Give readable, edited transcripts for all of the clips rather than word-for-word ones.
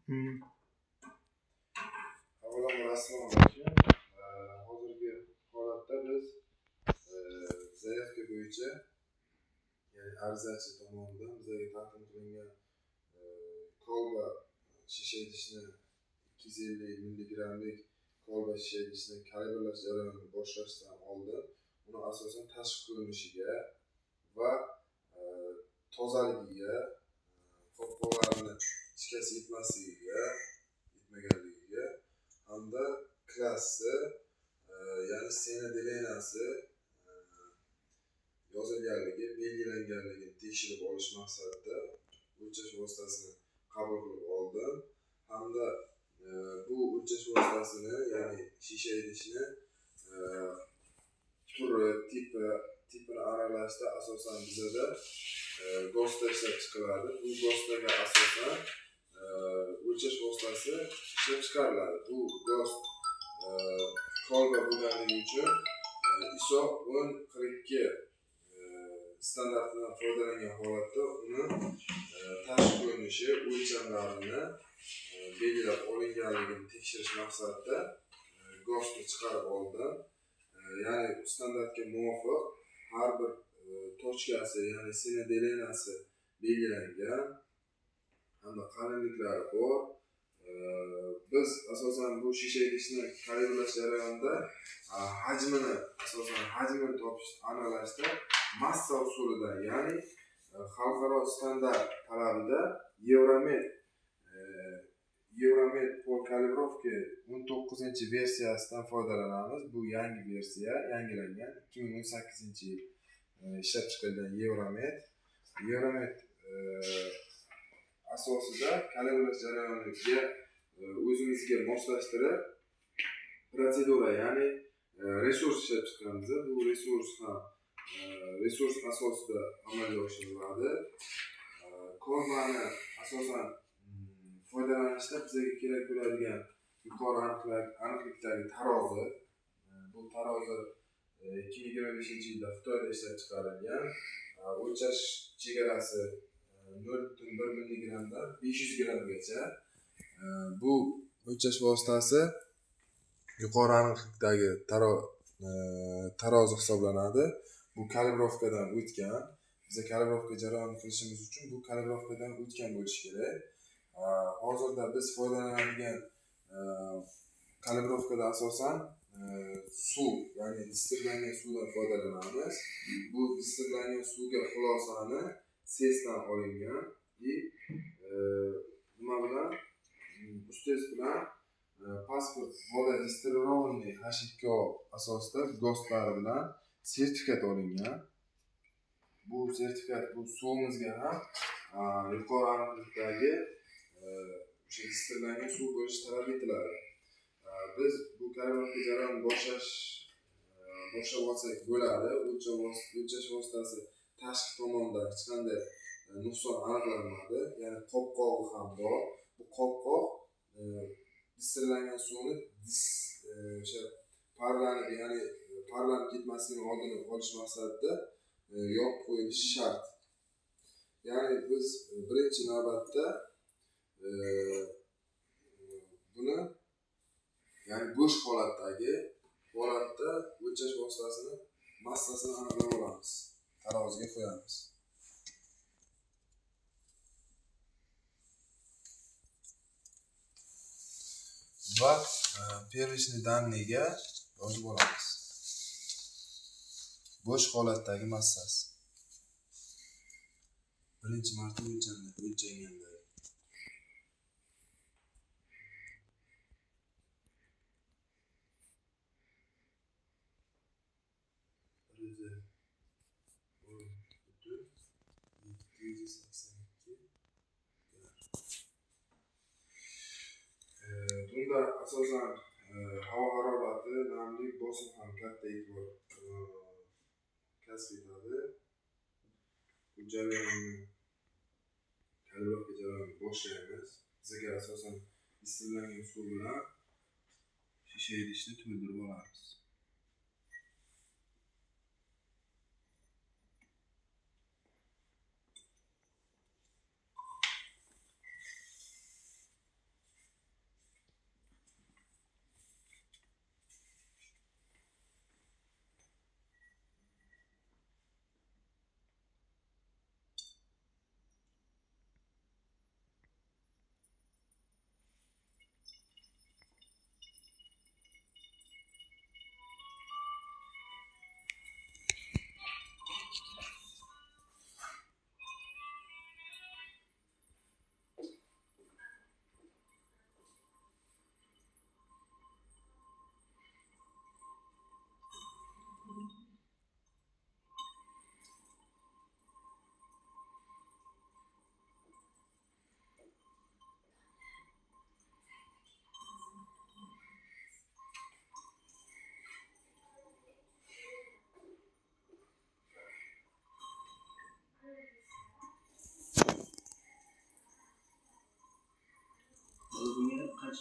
Hmm. Avvalambor assalomu alaykum. Hozirgi holatda biz zaryadka bo'yicha, ya'ni arizachi tomonidan bizga taqdim qilingan kolba shisha idishni 250 milligrammlik kolba shisha idishni kalibrlash jarayonini boshlashdan oldin uni asosan tashqi ko'rinishiga va tozaligiga, qopqoqlarini ichkasi yetmaganligiga hamda klassi, ya'ni sena delenasi yozilganligi, belgilanganligini tekshirib olish maqsadida o'lchash vositasini qabul qilib oldim. Hamda bu o'lchash vositasini, ya'ni shisha idishni turi, tipini aralashda asosan bizada gosta ishlab chiqiladi. Bu gostaga asosan o'lchash vositasi ishlab chiqariladi. Bu gost kolba bo'lganligi uchun ISO 1042 standartidan foydalangan holatda uni tashqi ko'rinishi, o'lchamlarini belgilab olinganligini tekshirish maqsadida gostni chiqarib oldim. Ya'ni standartga muvofiq har bir tochkasi, ya'ni sena delenasi belgilangan hamda qalinliklari bor. Biz asosan bu shisha idishni kalibrlash jarayonida hajmini topish, aniqlashda massa usulidan, ya'ni xalqaro standart talabida Euromet por kalibrovka 19-versiyasidan foydalanamiz. Bu yangi versiya, yangilangan 2018-yil ishlab chiqilgan Euromet asosida kalibrlash jarayoniga o'zimizga moslashtirib protsedura, ya'ni resurs ishlab chiqqanmiz. Bu resurs asosida amalga oshiriladi. Kolbani asosan foydalanishda bizga kerak bo'ladigan yuqori aniqlikdagi tarozi. Bu tarozi 2025-yilda Xitoyda ishlab chiqarilgan. O'lchash chegarasi 0.1 milligrammdan 500 grammgacha. Bu o'lchash vositasi yuqori aniqlikdagi tarozi hisoblanadi. Bu kalibrovkadan o'tgan. Biz kalibrovka jarayonini qilishimiz uchun bu kalibrovkadan o'tgan bo'lishi kerak. Hozirda biz foydalanadigan kalibrovkada asosan suv, ya'ni distillangan suvdan foydalanamiz. Bu distillangan suvga xulosani sesdan olingan nima bilan ustez bilan pasport voda distillirованный H2O asosida gostlari bilan sertifikat olingan. Bu sertifikat bu suvimizga ham yuqori aniqlikdagi o'sha distillangan suv bo'lishi talab etiladi. Biz bu kalibrovka jarayonini boshlab olsak bo'ladi. O'lchash vositasi tashqi tomondan hech qanday nuqson aniqlanmadi. Ya'ni qopqog'i ham bor. Bu qopqoq distillangan suvni o'sha parlanib ketmasligini oldini olish maqsadida yopib qo'yilishi shart. Ya'ni biz birinchi navbatda buni, ya'ni bo'sh holatda o'lchash vositasini massasini aniqlab olamiz. Taroziga qo'yamiz. Va первичный данныйga yozib olamiz. Bo'sh holatdagi massasi. Birinchi marta o'lchanganda. Bunda asosan havo harorati, namlik, bosim ham katta e'tibor kasb etadi. Bu jarayonni kalibrovka jarayonini boshlaymiz. Bizga asosan distillangan suv bilan shisha idishni to'ldirib olamiz.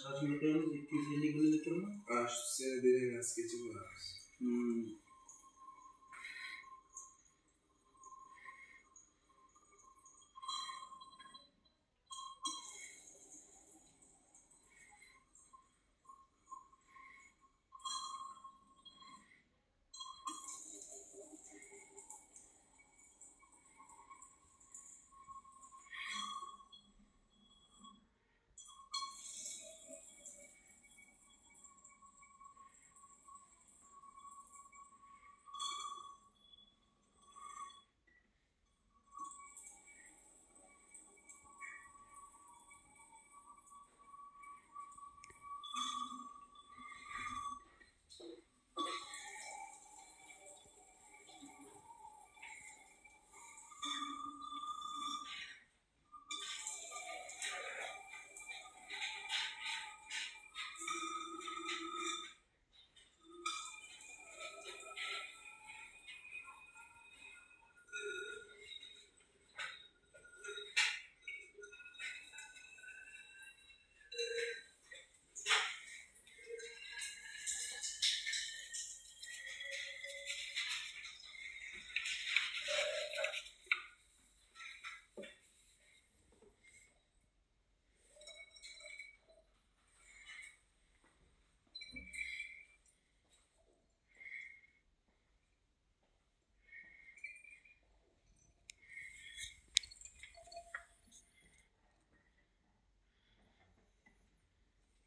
Hajmi qo'yamiz 250 millilitrmi? Shu seni derenasigacha bo'lamiz.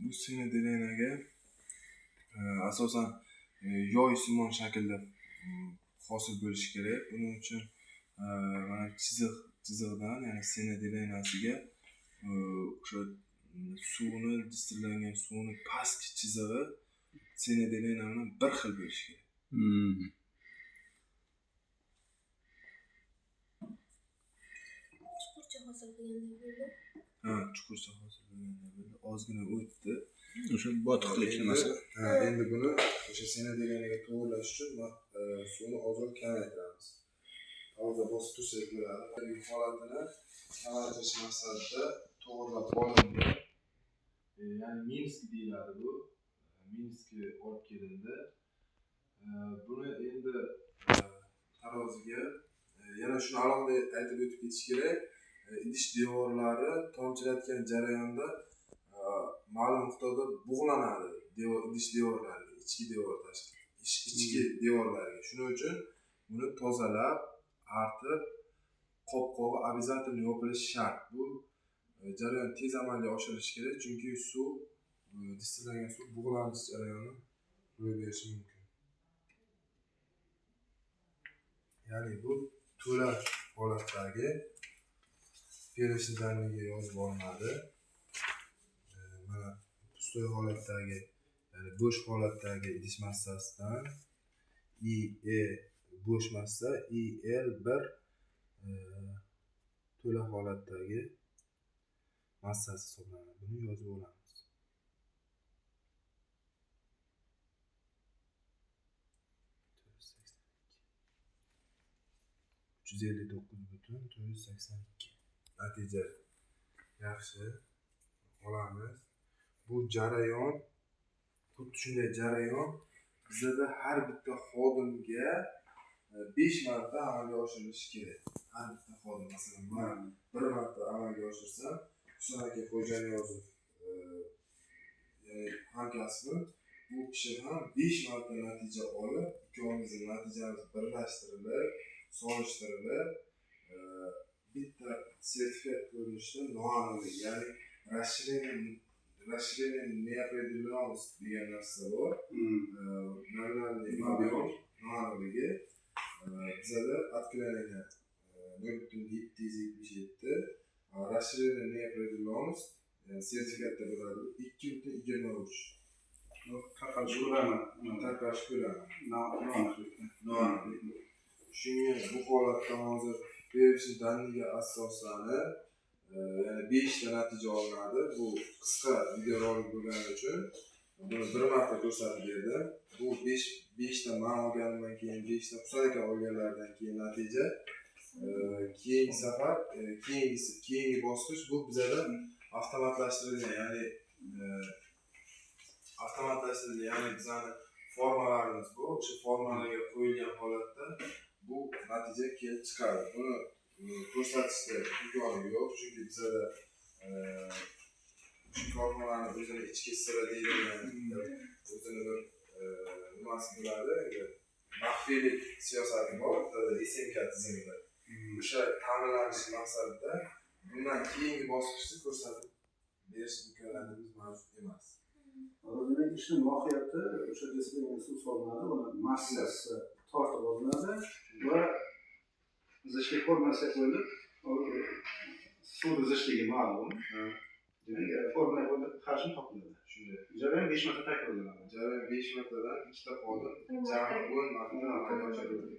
Bu seni derenaga asosan yoy simon shaklda hosil bo'lishi kerak. Buning uchun mana chiziqdan, ya'ni seni derenasiga o'sha suvni, distillangan suvni pastki chizig'i seni derena bilan bir xil bo'lishi kerak. Chuqurcha hosil qilgandek bo'ldi. Chuqurcha hosil qilgandek bo'ldi. Ozgina o'tdi. O'sha botiqlik nimasi. Endi buni o'sha seni derenaga to'g'irlash uchun suvni ozroq kamaytiramiz. Hozir bosib tursak bo'ladi. Bu holatini kamaytirish maqsadida to'g'irlab olindi. Ya'ni Minsk deyiladi bu. Minskga olib kelindi. Buni endi taroziga yana shuni alohida aytib o'tib ketish kerak. Idish devorlari tomchilatgan jarayonda ma'lum miqdorda bug'lanadi. Idish devorlariga, ichki devorlariga. Shuning uchun buni tozalab, artib, qopqog'i обязательно yopilishi shart. Bu jarayon tez amalga oshirilishi kerak, chunki suv, distillangan suv bug'lanish jarayoni ro'y berishi mumkin. Ya'ni bu to'la holatdagi perishni danligiga yozib olinadi. Mana pustoy holatdagi, ya'ni bo'sh holatdagi idish massasidan IE bo'sh massa, IL1 to'la holatdagi massasi hisoblanadi. Buni yozib olamiz. 359,482. Natija yaxshi olamiz. Bu jarayon, xuddi shunday jarayon bizda har bitta xodimga 5 marta amalga oshirilishi kerak. Har bitta xodim, masalan, men 1 marta amalga oshirsam, Husan aka Xo'janiyozov, ya'ni hamkasbim, bu kishi ham 5 marta natija olib, ikkovimizning natijamiz birlashtirilib, solishtirilib, bitta sertifikat ko'rinishida noaniqlik, ya'ni расширение неопределенности degan narsa bor. Nominalniy объем noaniqligi bizada открыление 0,777, расширение неопределенность sertifikatda bo'ladi 2,23. Tarqalish ko'lami. Noaniqlik. Shunga bu holatda hozir berishni danligiga asoslanib, ya'ni 5 ta natija olinadi. Bu qisqa videorolik bo'lgani uchun buni bir marta ko'rsatib berdim. Bu 5 ta men olganimdan keyin, 5 ta Husan aka olganlaridan keyin natija. Keyingi safar, keyingi bosqich bu bizada avtomatlashtirilgan, ya'ni avtomatlashtirilgan, ya'ni bizani formalarimiz bu. O'sha formalarga qo'yilgan holatda bu natija kelib chiqadi. Buni ko'rsatishda imkoni yo'q, chunki bizada formalarni o'zini ichki siri deydimi, o'zini bir nimasi bo'ladi, maxfiylik siyosati bor, SMK tizimida. O'sha ta'minlanishi maqsadida bundan keyingi bosqichda ko'rsatib berish imkoniyatimiz mavjud emas. Demak, ishning mohiyati o'sha displeyga suv solinadi, uni massasi tortib olinadi va zichlik formasiya qo'yilib, suv zichligi ma'lum. Demak, formula qo'yilib hajm topiladi. Shunday. Jarayon 5 marta takrorlanadi. Jarayon 5 martadan 2 ta xodim jami 10 marta amalga oshiriladi.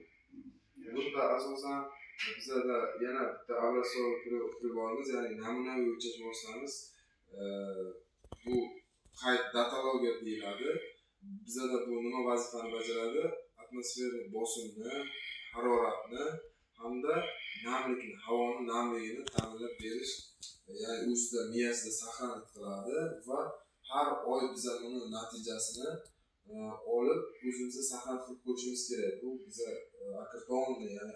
Bunda asosan bizada yana bitta avlasol priborimiz, ya'ni namunaviy o'lchash vositamiz, bu qayd dataloger deyiladi. Bizada bu nima vazifani bajaradi? Atmosferik bosimni, haroratni hamda namlikni, havoning namligini ta'minlab berish, ya'ni o'zida miyasida saqlanib qiladi va har oy biz uni natijasini olib o'zimizda saqlanib qilib qo'yishimiz kerak. Bu biza akkreditonni, ya'ni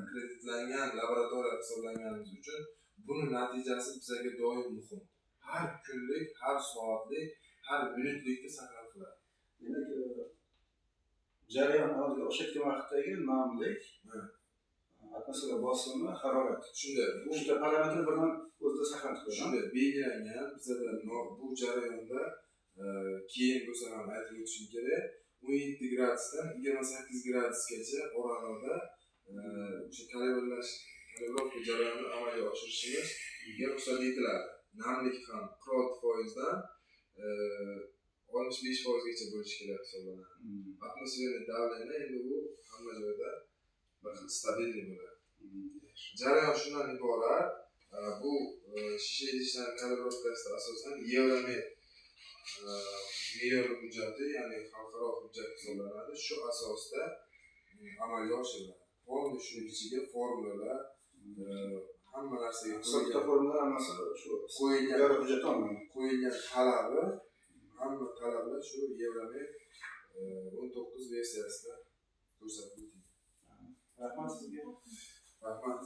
akkreditlangan laboratoriya hisoblanganimiz uchun buni natijasi bizga doim muhim. Har kunlik, har soatlik, har minutlikda saqlanib qiladi. Demak, jarayon o'sha vaqtdagi namlik, atmosfera bosimi, harorat. Shunday, bu uchta parametr bilan o'zida saqlanib qoladi. Shunday belgilangan. Bizada bu jarayonda keyin bo'lsa ham aytib o'tishim kerak, 17 gradusdan 28 gradusgacha oralig'ida o'sha kalibrovka jarayonini amalga oshirishimizga ruxsat etiladi. Namlik ham 46% dan 65% gacha bo'lishi kerak hisoblanadi. Atmosferik davleniya endi u hamma joyda stabil bo'ladi. Jarayon shundan iborat. Bu shisha idishlar kalibrovkasida asosan Euromet me'yor hujjati, ya'ni xalqaro hujjat hisoblanadi. Shu asosda amalga oshiriladi. Qolgan shuning ichiga formulalar, hamma narsaga hisobda formulalar hammasi shu qo'yilgan hujjat olmaydi. Qo'yilgan talabi, hamma talablar shu Euromet 19 versiyasida ko'rsatilgan. Rahmat sizga. Rahmat.